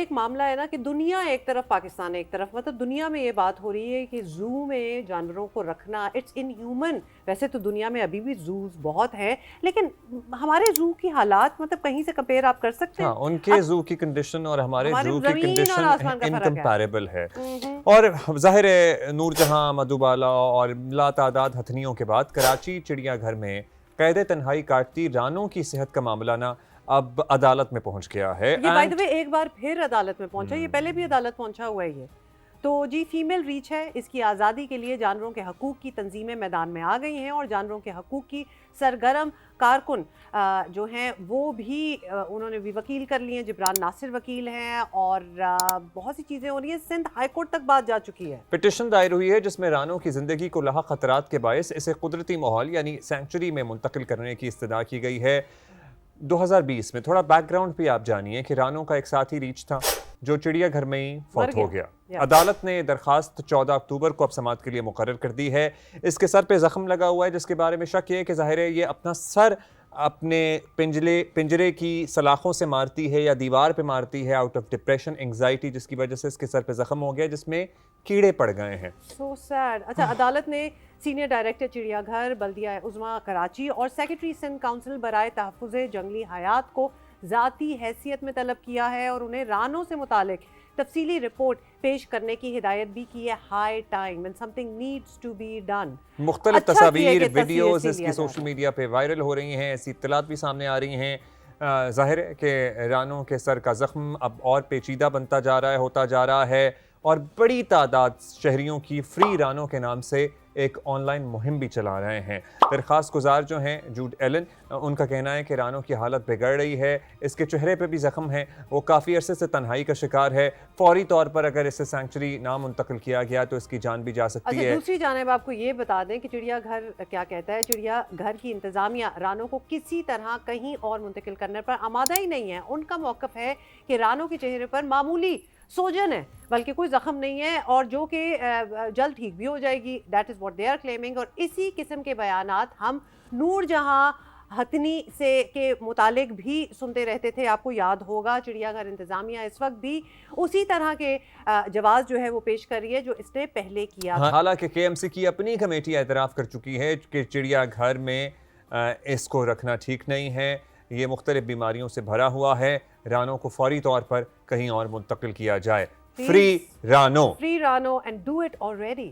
ایک معاملہ ہے نا کہ دنیا ایک طرف پاکستان ایک طرف، مطلب دنیا میں یہ بات ہو رہی ہے کہ زو میں جانوروں کو رکھنا اٹس ان ہیومن. ویسے تو دنیا میں ابھی بھی زوز بہت ہیں، لیکن ہمارے زو کی حالات مطلب کہیں سے کمپیئر آپ کر سکتے ہیں؟ ہاں، ان کے زو کی کنڈیشن اور ہمارے زو کی زمین اور کنڈیشن آسمان کا فرق ہے. انکمپیریبل ہے. اور ظاہر ہے نور جہاں، مدھوبالا اور لا تعداد ہتھنیوں کے بعد کراچی چڑیا گھر میں قید تنہائی کاٹتی رانوں کی صحت کا معاملہ نا اب عدالت میں پہنچ گیا ہے. یہ بائی دا وے ایک بار پھر عدالت میں پہنچا، یہ پہلے بھی عدالت پہنچا ہوا ہے یہ. تو جی فیمیل ریچ ہے، اس کی آزادی کے لیے جانوروں کے حقوق کی تنظیمیں میدان میں آ گئی ہیں اور جانوروں کے حقوق کی سرگرم کارکن جو ہیں وہ بھی انہوں نے بھی وکیل کر لی ہیں. جبران ناصر وکیل ہیں اور بہت سی چیزیں ہو رہی ہیں. سندھ ہائی کورٹ تک بات جا چکی ہے. پٹیشن دائر ہوئی ہے جس میں رانوں کی زندگی کو لاحق خطرات کے باعث اسے قدرتی ماحول یعنی سینکچری میں منتقل کرنے کی استدعا کی گئی ہے. 2020 میں تھوڑا بیک گراؤنڈ بھی آپ جانیے کہ رانوں کا ایک ساتھی ریچھ تھا جو چڑیا گھر میں ہی فوت ہو گیا. عدالت نے درخواست 14 اکتوبر کو اب سماعت کے لیے مقرر کر دی ہے. اس کے سر پہ زخم لگا ہوا ہے جس کے بارے میں شک یہ ہے کہ ظاہر ہے یہ اپنا سر اپنے پنجرے کی سلاخوں سے مارتی ہے یا دیوار پہ مارتی ہے آؤٹ آف ڈپریشن انگزائٹی، جس کی وجہ سے اس کے سر پہ زخم ہو گیا جس میں کیڑے پڑ گئے ہیں. سو سیڈ. اچھا، عدالت نے سینئر ڈائریکٹر چڑیا گھر بلدیہ عظمیٰ کراچی اور سیکرٹری سندھ کونسل برائے تحفظ جنگلی حیات کو ذاتی حیثیت میں طلب کیا ہے اور انہیں رانوں سے متعلق تفصیلی رپورٹ پیش کرنے کی ہدایت بھی کی ہے. High time when something needs to be done. مختلف تصاویر، ویڈیوز اس کی سوشل میڈیا پہ وائرل ہو رہی ہیں، ایسی اطلاعات بھی سامنے آ رہی ہیں. ظاہر ہے کہ رانوں کے سر کا زخم اب اور پیچیدہ بنتا جا رہا ہے، ہوتا جا رہا ہے اور بڑی تعداد شہریوں کی فری رانوں کے نام سے ایک آن لائن مہم بھی چلا رہے ہیں. درخواست گزار جو ہیں جوڈ ایلن، ان کا کہنا ہے کہ رانوں کی حالت بگڑ رہی ہے، اس کے چہرے پہ بھی زخم ہے، وہ کافی عرصے سے تنہائی کا شکار ہے. فوری طور پر اگر اسے سینکچری نام منتقل کیا گیا تو اس کی جان بھی جا سکتی ہے. دوسری جانب آپ کو یہ بتا دیں کہ چڑیا گھر کیا کہتا ہے، چڑیا گھر کی انتظامیہ رانوں کو کسی طرح کہیں اور منتقل کرنے پر آمادہ ہی نہیں ہے. ان کا موقف ہے کہ رانوں کے چہرے پر معمولی سوجن ہے بلکہ کوئی زخم نہیں ہے اور جو کہ جلد ٹھیک بھی ہو جائے گی. That is what they are claiming. اور اسی قسم کے بیانات ہم نور جہاں ہتھنی سے کے متعلق بھی سنتے رہتے تھے. آپ کو یاد ہوگا چڑیا گھر انتظامیہ اس وقت بھی اسی طرح کے جواز جو ہے وہ پیش کر رہی ہے جو اس نے پہلے کیا. حالانکہ کے ایم سی کی اپنی کمیٹی اعتراف کر چکی ہے کہ چڑیا گھر میں اس کو رکھنا ٹھیک نہیں ہے، یہ مختلف بیماریوں سے بھرا ہوا ہے. رانوں کو فوری طور پر کہیں اور منتقل کیا جائے. Free رانو and do it already.